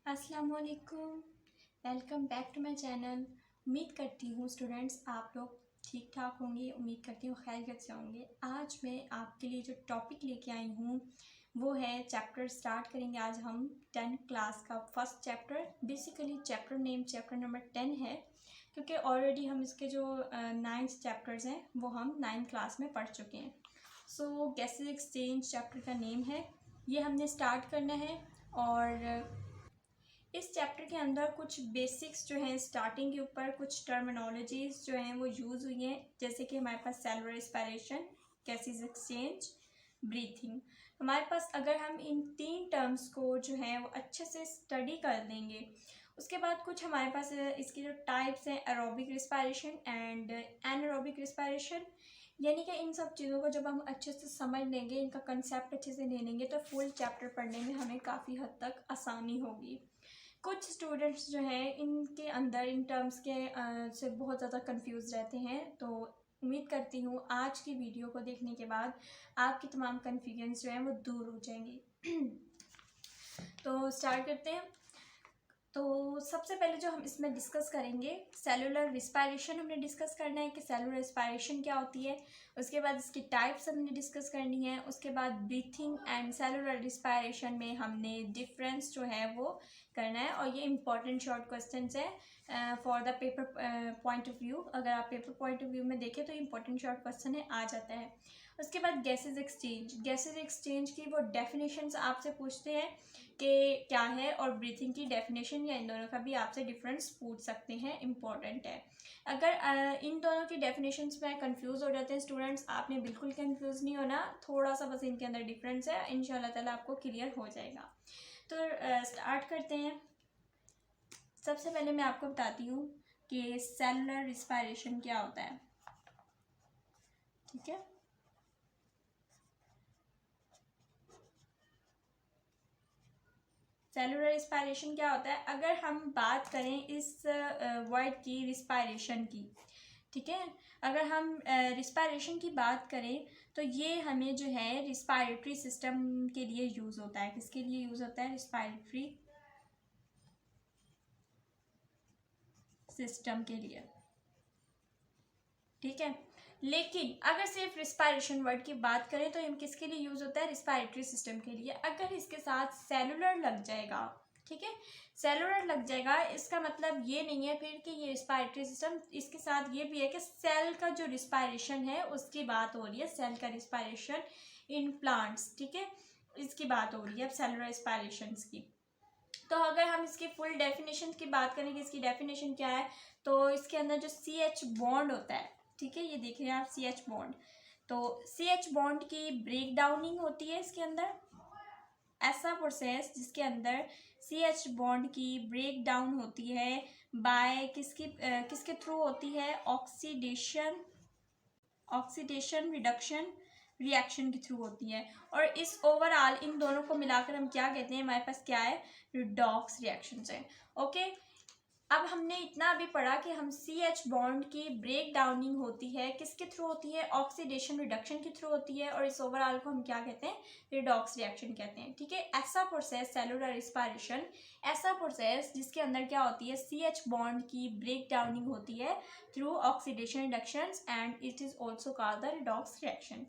अस्सलाम वालेकुम। Welcome back to my channel. उम्मीद करती हूँ स्टूडेंट्स आप लोग ठीक ठाक होंगे। उम्मीद करती हूँ खैरियत से होंगे। आज मैं आपके लिए जो टॉपिक लेके आई हूँ वो है चैप्टर स्टार्ट करेंगे आज हम 10th क्लास का first chapter. Basically chapter name chapter number 10 है क्योंकि ऑलरेडी हम इसके जो 9th चैप्टर्स हैं वो हम 9th क्लास में पढ़ चुके हैं। सो गैसेस एक्सचेंज चैप्टर का नेम है, ये हमने स्टार्ट करना है। और इस चैप्टर के अंदर कुछ बेसिक्स जो हैं स्टार्टिंग के ऊपर कुछ टर्मिनोलॉजीज जो हैं वो यूज़ हुई हैं, जैसे कि हमारे पास cellular respiration, gases exchange, breathing. हमारे पास अगर हम इन 3 टर्म्स को जो है वो अच्छे से स्टडी कर देंगे, उसके बाद कुछ हमारे पास इसकी जो टाइप्स हैं aerobic respiration and anaerobic respiration, यानी कि इन सब चीज़ों को जब हम अच्छे से समझ लेंगे, इनका कंसेप्ट अच्छे से ले लेंगे तो फुल चैप्टर पढ़ने में हमें काफ़ी हद तक आसानी होगी। कुछ स्टूडेंट्स जो हैं इनके अंदर इन टर्म्स के से बहुत ज़्यादा कंफ्यूज रहते हैं, तो उम्मीद करती हूँ आज की वीडियो को देखने के बाद आपकी तमाम कन्फ्यूजन्स जो हैं वो दूर हो जाएंगी। तो स्टार्ट करते हैं। तो सबसे पहले जो हम इसमें डिस्कस करेंगे सेलुलर रिस्पायरेशन हमने डिस्कस करना है कि सेलुलर रिस्पायरेशन क्या होती है। उसके बाद इसकी टाइप्स हमने डिस्कस करनी है। उसके बाद ब्रीथिंग एंड सेलुलर रिस्पायरेशन में हमने डिफरेंस जो है वो करना है, और ये इंपॉर्टेंट शॉर्ट क्वेश्चंस है for the paper point of view. अगर आप पेपर पॉइंट ऑफ व्यू में देखें तो इंपॉर्टेंट शॉर्ट क्वेश्चन है आ जाता है। उसके बाद गैसेज एक्सचेंज की वो डेफिनेशंस आपसे पूछते हैं कि क्या है, और ब्रीथिंग की डेफिनेशन या इन दोनों का भी आपसे डिफरेंस पूछ सकते हैं, इम्पॉर्टेंट है। अगर इन दोनों की डेफिनेशंस में कंफ्यूज हो जाते हैं स्टूडेंट्स, आपने बिल्कुल कंफ्यूज नहीं होना, थोड़ा सा बस इनके अंदर डिफरेंस है, इंशाल्लाह ताला आपको क्लियर हो जाएगा। तो स्टार्ट करते हैं। सबसे पहले मैं आपको बताती हूँ कि सेलुलर रिस्पायरेशन क्या होता है। ठीक है, सेलुलर रिस्पायरेशन क्या होता है। अगर हम बात करें इस वर्ड की रिस्पायरेशन की, ठीक है, अगर हम रिस्पायरेशन की बात करें तो ये हमें जो है रिस्पायरेटरी सिस्टम के लिए यूज़ होता है। किसके लिए यूज़ होता है? रिस्पायरेटरी सिस्टम के लिए, ठीक है। लेकिन अगर सिर्फ रिस्पायरेशन वर्ड की बात करें तो ये किसके लिए यूज़ होता है? रिस्पायरेटरी सिस्टम के लिए। अगर इसके साथ सेलुलर लग जाएगा, ठीक है, सेलुलर लग जाएगा, इसका मतलब ये नहीं है फिर कि ये रिस्पायरेटरी सिस्टम, इसके साथ ये भी है कि सेल का जो रिस्पायरेशन है उसकी बात हो रही है, सेल का रिस्पायरेशन इन प्लांट्स, ठीक है, इसकी बात हो रही है अब सेलुलर रिस्पायरेशन की। तो अगर हम इसकी फुल डेफिनेशन की बात करें कि इसकी डेफिनेशन क्या है, तो इसके अंदर जो CH बॉन्ड होता है, ठीक है, ये देख रहे हैं आप CH बॉन्ड, तो CH बॉन्ड की ब्रेक डाउनिंग होती है इसके अंदर। ऐसा प्रोसेस जिसके अंदर CH बॉन्ड की ब्रेक डाउन होती है बाय किसके थ्रू होती है? ऑक्सीडेशन रिडक्शन रिएक्शन के थ्रू होती है। और इस ओवरऑल इन दोनों को मिलाकर हम क्या कहते हैं? हमारे पास क्या है? रिडॉक्स रिएक्शन है। ओके, अब हमने इतना भी पढ़ा कि हम CH बॉन्ड की ब्रेक डाउनिंग होती है, किसके थ्रू होती है? ऑक्सीडेशन रिडक्शन के थ्रू होती है, और इस ओवरऑल को हम क्या कहते हैं? रिडॉक्स रिएक्शन कहते हैं, ठीक है। ऐसा प्रोसेस सेलुलर रिस्पायरेशन, ऐसा प्रोसेस जिसके अंदर क्या होती है? CH बॉन्ड की ब्रेक डाउनिंग होती है through oxidation reduction and it is also called the redox reaction.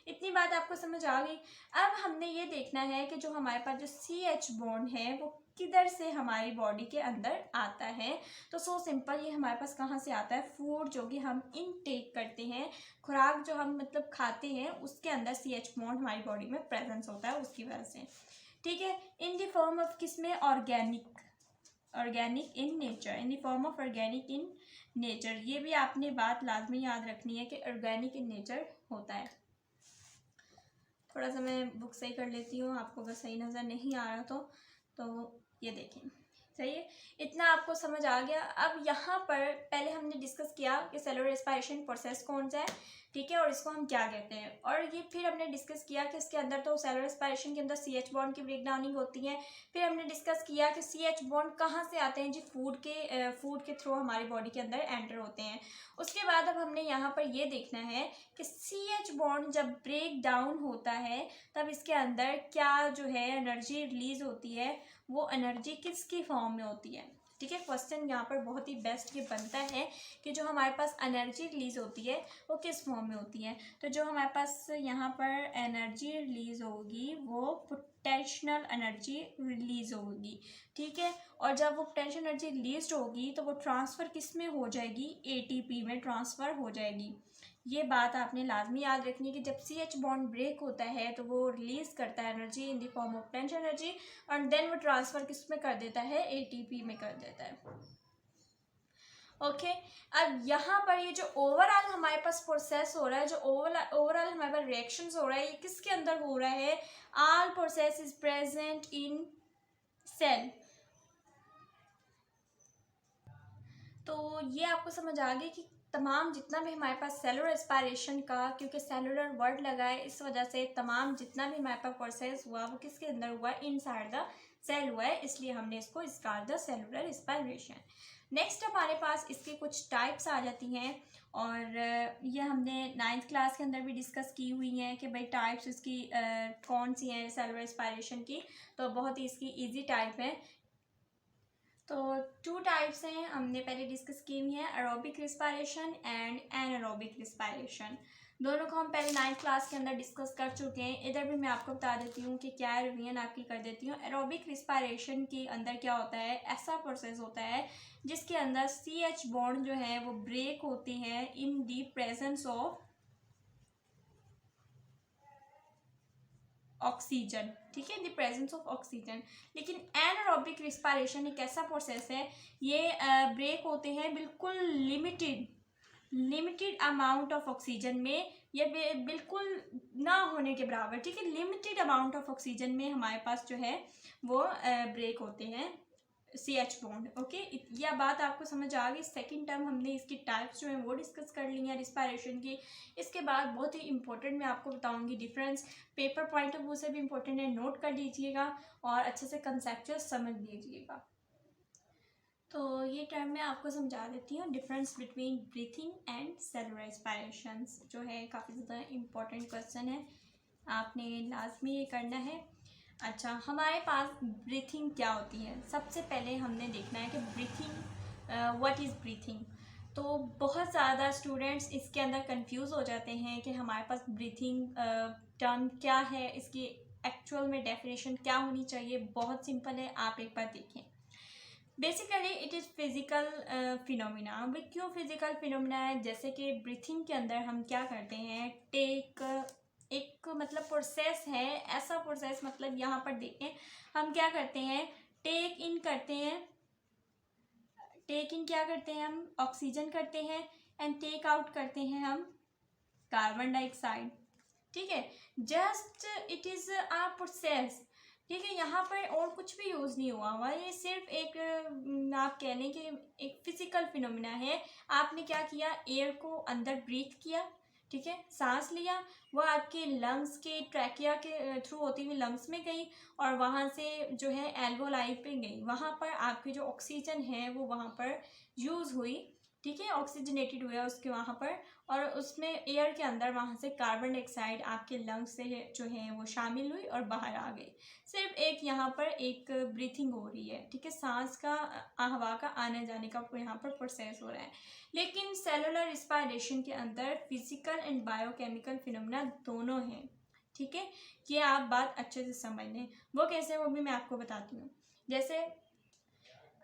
इतनी बात आपको समझ आ गई। अब हमने ये देखना है कि जो हमारे पास जो CH बॉन्ड है वो किधर से हमारी बॉडी के अंदर आता है। तो सो सिंपल, ये हमारे पास कहाँ से आता है? फूड जो कि हम इनटेक करते हैं, खुराक जो हम मतलब खाते हैं, उसके अंदर CH बॉन्ड हमारी बॉडी में प्रेजेंस होता है उसकी वजह से, ठीक है। इन द फॉर्म ऑफ किसमें? Organic in nature, in the form of organic in nature. ये भी आपने बात लाजमी याद रखनी है कि ऑर्गेनिक इन नेचर होता है। थोड़ा सा मैं बुक सही कर लेती हूँ, आपको अगर सही नज़र नहीं आ रहा तो ये देखें, सही है, इतना आपको समझ आ गया। अब यहाँ पर पहले हमने डिस्कस किया कि सेलुलर रिस्पायरेशन प्रोसेस कौन सा है, ठीक है, और इसको हम क्या कहते हैं। और ये फिर हमने डिस्कस किया कि इसके अंदर तो सेलुलर रिस्पायरेशन के अंदर CH बॉन्ड की ब्रेक डाउनिंग होती है। फिर हमने डिस्कस किया कि CH बॉन्ड कहाँ से आते हैं? जी, फूड के थ्रू हमारी बॉडी के अंदर एंटर होते हैं। उसके बाद अब हमने यहाँ पर ये देखना है कि CH बॉन्ड जब ब्रेक डाउन होता है तब इसके अंदर क्या जो है एनर्जी रिलीज होती है, वो एनर्जी किसकी फॉर्म में होती है। ठीक है, क्वेश्चन यहाँ पर बहुत ही बेस्ट ये बनता है कि जो हमारे पास एनर्जी रिलीज होती है वो किस फॉर्म में होती है। तो जो हमारे पास यहाँ पर एनर्जी रिलीज होगी वो पोटेंशियल एनर्जी रिलीज होगी। ठीक है, और जब वो पोटेंशियल एनर्जी रिलीज होगी तो वो ट्रांसफ़र किस में हो जाएगी, एटीपी में ट्रांसफ़र हो जाएगी। ये बात आपने लाजमी याद रखनी है कि जब CH बॉन्ड ब्रेक होता है तो वो रिलीज करता है energy in the form of potential energy और देन वो ट्रांसफ़र किस में कर देता है, ATP में कर देता है। ओके, अब यहाँ पर ये जो ओवरऑल हमारे पास प्रोसेस हो रहा है, जो ओवरऑल हमारे पास रिएक्शंस हो रहा है, ये किसके अंदर हो रहा है, all process is present in cell. तो ये आपको समझ आ गई कि तमाम जितना भी हमारे पास सेलुलर रेस्पिरेशन का, क्योंकि सेलुलर वर्ड लगा है इस वजह से तमाम जितना भी हमारे पास प्रोसेस हुआ वो किसके अंदर हुआ, इनसाइड द सेल हुआ है, इसलिए हमने इसको called the cellular respiration. Next हमारे पास इसके कुछ टाइप्स आ जाती हैं और ये हमने 9th क्लास के अंदर भी डिस्कस की हुई हैं कि भाई टाइप्स इसकी कौन सी हैं सेलुलर रेस्पिरेशन की। तो बहुत ही इसकी ईजी टाइप है। तो 2 टाइप्स हैं, हमने पहले डिस्कस की हुई है, aerobic respiration and anaerobic respiration. दोनों को हम पहले 9th क्लास के अंदर डिस्कस कर चुके हैं। इधर भी मैं आपको बता देती हूँ कि क्या रिवीजन आपकी कर देती हूँ। एरोबिक रिस्पायरेशन के अंदर क्या होता है, ऐसा प्रोसेस होता है जिसके अंदर CH बॉन्ड जो है वो ब्रेक होती है इन दी प्रेजेंस ऑफ ऑक्सीजन। ठीक है, in the presence of oxygen. लेकिन एनारोबिक रिस्पायरेशन एक ऐसा प्रोसेस है, ये ब्रेक होते हैं बिल्कुल लिमिटेड अमाउंट ऑफ ऑक्सीजन में, ये बिल्कुल ना होने के बराबर। ठीक है, लिमिटेड अमाउंट ऑफ ऑक्सीजन में हमारे पास जो है वो ब्रेक होते हैं CH बॉन्ड। ओके, यह बात आपको समझ आ गई। सेकंड टर्म हमने इसकी टाइप्स जो है वो डिस्कस कर ली हैं रिस्पायरेशन की। इसके बाद बहुत ही इंपॉर्टेंट मैं आपको बताऊंगी difference, paper point of view से भी इंपॉर्टेंट है, नोट कर लीजिएगा और अच्छे से कंसेप्चुअल समझ लीजिएगा। तो ये टर्म मैं आपको समझा देती हूँ, difference between breathing and cellular respiration, जो है काफ़ी ज़्यादा इंपॉर्टेंट क्वेश्चन है, आपने लाजमी ये करना है। अच्छा, हमारे पास ब्रीथिंग क्या होती है, सबसे पहले हमने देखना है कि ब्रीथिंग, व्हाट इज़ ब्रीथिंग। तो बहुत ज़्यादा स्टूडेंट्स इसके अंदर कंफ्यूज हो जाते हैं कि हमारे पास ब्रीथिंग टर्म क्या है, इसकी एक्चुअल में डेफिनेशन क्या होनी चाहिए। बहुत सिंपल है, आप एक बार देखें। Basically it is physical phenomena. अभी क्यों फिज़िकल फिनोमिना है, जैसे कि ब्रीथिंग के अंदर हम क्या करते हैं, एक मतलब प्रोसेस है, ऐसा प्रोसेस मतलब यहाँ पर देखें हम क्या करते हैं, टेक इन क्या करते हैं हम, ऑक्सीजन करते हैं एंड टेक आउट करते हैं हम कार्बन डाइऑक्साइड। ठीक है, just it is a process. ठीक है, यहाँ पर और कुछ भी यूज़ नहीं हुआ, ये सिर्फ एक आप कह लें कि एक फिजिकल फिनोमिना है। आपने क्या किया, एयर को अंदर ब्रीथ किया, ठीक है, सांस लिया, वो आपके लंग्स के ट्रैकिया के थ्रू होती हुई लंग्स में गई और वहाँ से जो है एल्वोलाई पे गई, वहाँ पर आपकी जो ऑक्सीजन है वो वहाँ पर यूज़ हुई। ठीक है, ऑक्सीजनेटेड हुआ उसके वहाँ पर, और उसमें एयर के अंदर वहाँ से कार्बन डाइऑक्साइड आपके लंग्स से जो है वो शामिल हुई और बाहर आ गई। सिर्फ एक यहाँ पर एक ब्रीथिंग हो रही है। ठीक है, सांस का, हवा का आने जाने का यहाँ पर प्रोसेस हो रहा है। लेकिन सेलुलर रिस्पायरेशन के अंदर फिजिकल एंड बायोकेमिकल फिनोमेना दोनों हैं। ठीक है, ये आप बात अच्छे से समझ लें। वो कैसे, वो भी मैं आपको बताती हूँ। जैसे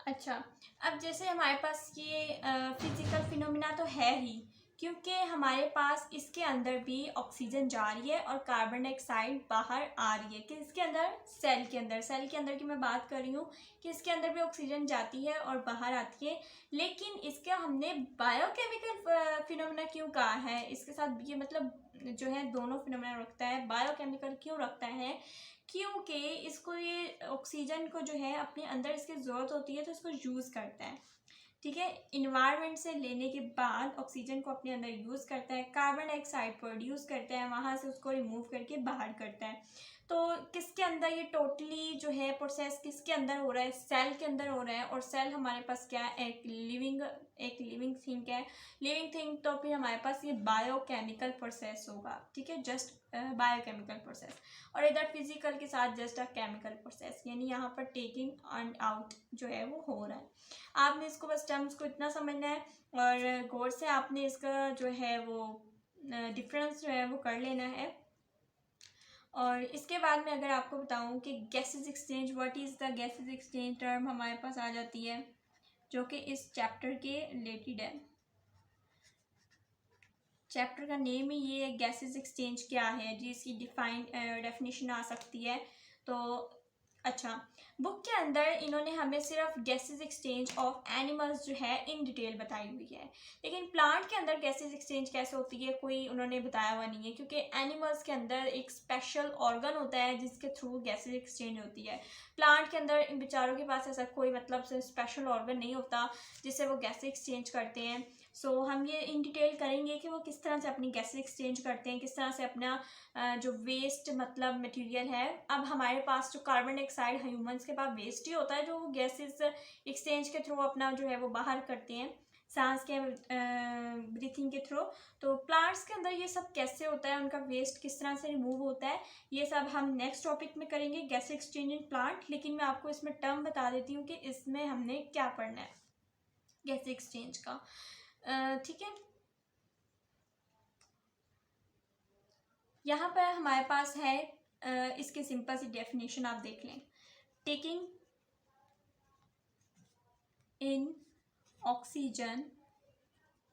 अच्छा, अब जैसे हमारे पास ये फिजिकल फिनोमिना तो है ही, क्योंकि हमारे पास इसके अंदर भी ऑक्सीजन जा रही है और कार्बन डाइऑक्साइड बाहर आ रही है। किसके अंदर, सेल के अंदर की मैं बात कर रही हूँ कि इसके अंदर भी ऑक्सीजन जाती है और बाहर आती है। लेकिन इसका हमने बायोकेमिकल फिनोमिना क्यों कहा है, इसके साथ ये मतलब जो है दोनों फिनोमिना रखता है। बायोकेमिकल क्यों रखता है, क्योंकि इसको ये ऑक्सीजन को जो है अपने अंदर इसकी ज़रूरत होती है तो इसको यूज़ करता है। ठीक है, इन्वायरमेंट से लेने के बाद ऑक्सीजन को अपने अंदर यूज़ करता है, कार्बन डाइऑक्साइड प्रोड्यूस करता है, वहाँ से उसको रिमूव करके बाहर करता है। तो किसके अंदर ये टोटली जो है प्रोसेस किसके अंदर हो रहा है, सेल के अंदर हो रहा है। और सेल हमारे पास क्या है, एक लिविंग थिंग है। लिविंग थिंग तो फिर हमारे पास ये बायोकेमिकल प्रोसेस होगा, ठीक है, जस्ट बायोकेमिकल प्रोसेस। और इधर फिजिकल के साथ जस्ट अ केमिकल प्रोसेस, यानी यहाँ पर टेकिंग एंड आउट जो है वो हो रहा है। आपने इसको बस टर्म्स को इतना समझना है और गौर से आपने इसका जो है वो डिफरेंस जो है वो कर लेना है। और इसके बाद में अगर आपको बताऊं कि gases exchange, what is the gases exchange term हमारे पास आ जाती है, जो कि इस चैप्टर के रिलेटेड है। चैप्टर का नेम ही ये है, गैसेस एक्सचेंज क्या है जी, इसकी डेफिनेशन आ सकती है। तो अच्छा, बुक के अंदर इन्होंने हमें सिर्फ गैसेस एक्सचेंज ऑफ एनिमल्स जो है इन डिटेल बताई हुई है, लेकिन प्लांट के अंदर गैसेस एक्सचेंज कैसे होती है कोई उन्होंने बताया हुआ नहीं है, क्योंकि एनिमल्स के अंदर एक स्पेशल ऑर्गन होता है जिसके थ्रू गैसेस एक्सचेंज होती है। प्लांट के अंदर इन बेचारों के पास ऐसा कोई मतलब से स्पेशल ऑर्गन नहीं होता जिससे वो गैसेस एक्सचेंज करते हैं। सो हम ये इन डिटेल करेंगे कि वो किस तरह से अपनी गैसेस एक्सचेंज करते हैं, किस तरह से अपना जो वेस्ट मतलब मटेरियल है। अब हमारे पास जो कार्बन डाइऑक्साइड ह्यूमंस के पास वेस्ट ही होता है जो वो गैसेस एक्सचेंज के थ्रू अपना जो है वो बाहर करते हैं सांस के ब्रीथिंग के थ्रू। तो प्लांट्स के अंदर ये सब कैसे होता है, उनका वेस्ट किस तरह से रिमूव होता है, ये सब हम नेक्स्ट टॉपिक में करेंगे, गैस एक्सचेंज इन प्लांट। लेकिन मैं आपको इसमें टर्म बता देती हूँ कि इसमें हमने क्या पढ़ना है गैस एक्सचेंज का, ठीक है। यहाँ पर हमारे पास है इसकी सिंपल सी डेफिनेशन आप देख लें, taking in oxygen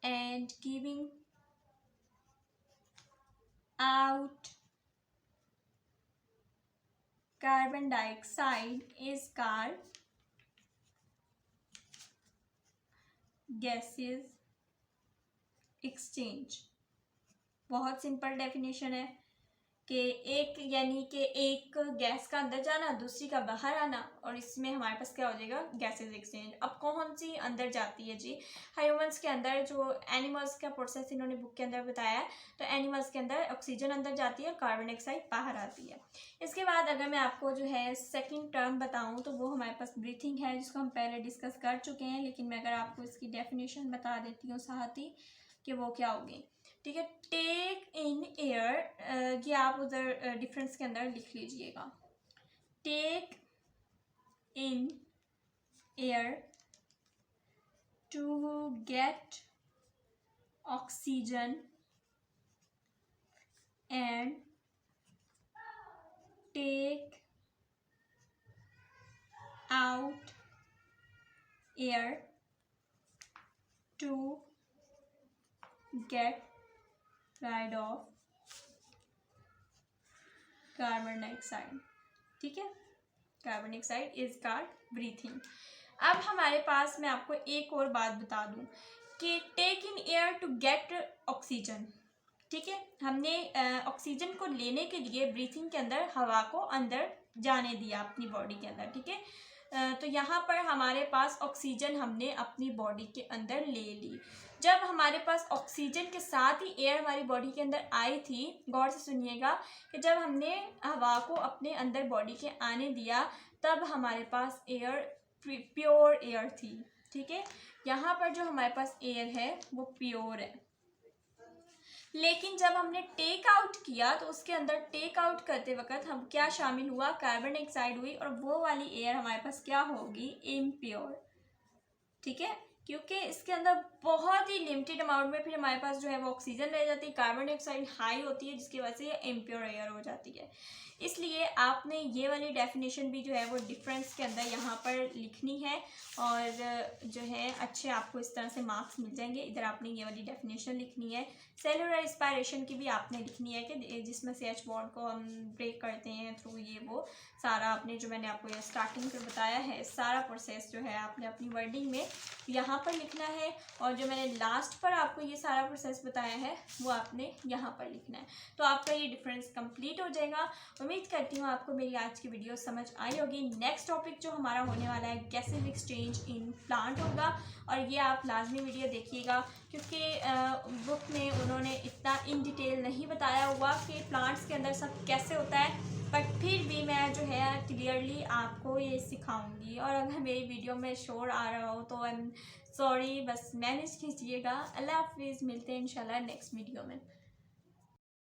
and giving out carbon dioxide is called gases exchange. बहुत सिंपल डेफिनेशन है कि एक यानी कि एक गैस का अंदर जाना दूसरी का बाहर आना, और इसमें हमारे पास क्या हो जाएगा गैसेस एक्सचेंज। अब कौन सी अंदर जाती है जी, ह्यूमंस के अंदर जो एनिमल्स का प्रोसेस इन्होंने बुक के अंदर बताया है, तो एनिमल्स के अंदर ऑक्सीजन अंदर जाती है और कार्बन डाइऑक्साइड बाहर आती है। इसके बाद अगर मैं आपको जो है सेकेंड टर्म बताऊँ तो वो हमारे पास ब्रीथिंग है, जिसको हम पहले डिस्कस कर चुके हैं, लेकिन मैं अगर आपको इसकी डेफिनेशन बता देती हूँ साथ ही कि वो क्या होगी, ठीक है। टेक इन एयर, ये आप उधर डिफरेंस के अंदर लिख लीजिएगा, take in air to get oxygen and take out air to get rid of carbon dioxide, ठीक है। Carbon dioxide is called breathing. अब हमारे पास मैं आपको एक और बात बता दूं कि take in air to get oxygen, ठीक है। हमने ऑक्सीजन को लेने के लिए ब्रीथिंग के अंदर हवा को अंदर जाने दिया अपनी बॉडी के अंदर, ठीक है। तो यहाँ पर हमारे पास ऑक्सीजन हमने अपनी बॉडी के अंदर ले ली। जब हमारे पास ऑक्सीजन के साथ ही एयर हमारी बॉडी के अंदर आई थी, गौर से सुनिएगा कि जब हमने हवा को अपने अंदर बॉडी के आने दिया तब हमारे पास एयर प्योर एयर थी, ठीक है। यहाँ पर जो हमारे पास एयर है वो प्योर है, लेकिन जब हमने टेक आउट किया तो उसके अंदर टेक आउट करते वक्त हम क्या शामिल हुआ, कार्बन डाइऑक्साइड हुई, और वो वाली एयर हमारे पास क्या होगी, इम्प्योर, ठीक है। क्योंकि इसके अंदर बहुत ही लिमिटेड अमाउंट में फिर हमारे पास जो है वो ऑक्सीजन रह जाती है, कार्बन डाइऑक्साइड हाई होती है, जिसकी वजह से ये इम्प्योर एयर हो जाती है। इसलिए आपने ये वाली डेफिनेशन भी जो है वो डिफरेंस के अंदर यहाँ पर लिखनी है, और जो है अच्छे आपको इस तरह से मार्क्स मिल जाएंगे। इधर आपने ये वाली डेफिनेशन लिखनी है। सेलुलर रिस्पायरेशन की भी आपने लिखनी है कि जिसमें से एच बॉन्ड को हम ब्रेक करते हैं थ्रू ये वो सारा आपने जो मैंने आपको ये स्टार्टिंग में बताया है सारा प्रोसेस जो है आपने अपनी वर्डिंग में यहाँ पर लिखना है, और जो मैंने लास्ट पर आपको ये सारा प्रोसेस बताया है वो आपने यहाँ पर लिखना है। तो आपका ये डिफरेंस कंप्लीट हो जाएगा। उम्मीद करती हूँ आपको मेरी आज की वीडियो समझ आई होगी। नेक्स्ट टॉपिक जो हमारा होने वाला है गैसेस एक्सचेंज इन प्लांट होगा, और ये आप लाजमी वीडियो देखिएगा, क्योंकि बुक में उन्होंने इतना इन डिटेल नहीं बताया हुआ कि प्लांट्स के अंदर सब कैसे होता है, बट फिर भी मैं जो है क्लियरली आपको ये सिखाऊंगी। और अगर मेरी वीडियो में शोर आ रहा हो तो आई एम सॉरी, बस मैनेज कीजिएगा। अल्लाह हाफिज़, मिलते हैं इंशाल्लाह नेक्स्ट वीडियो में।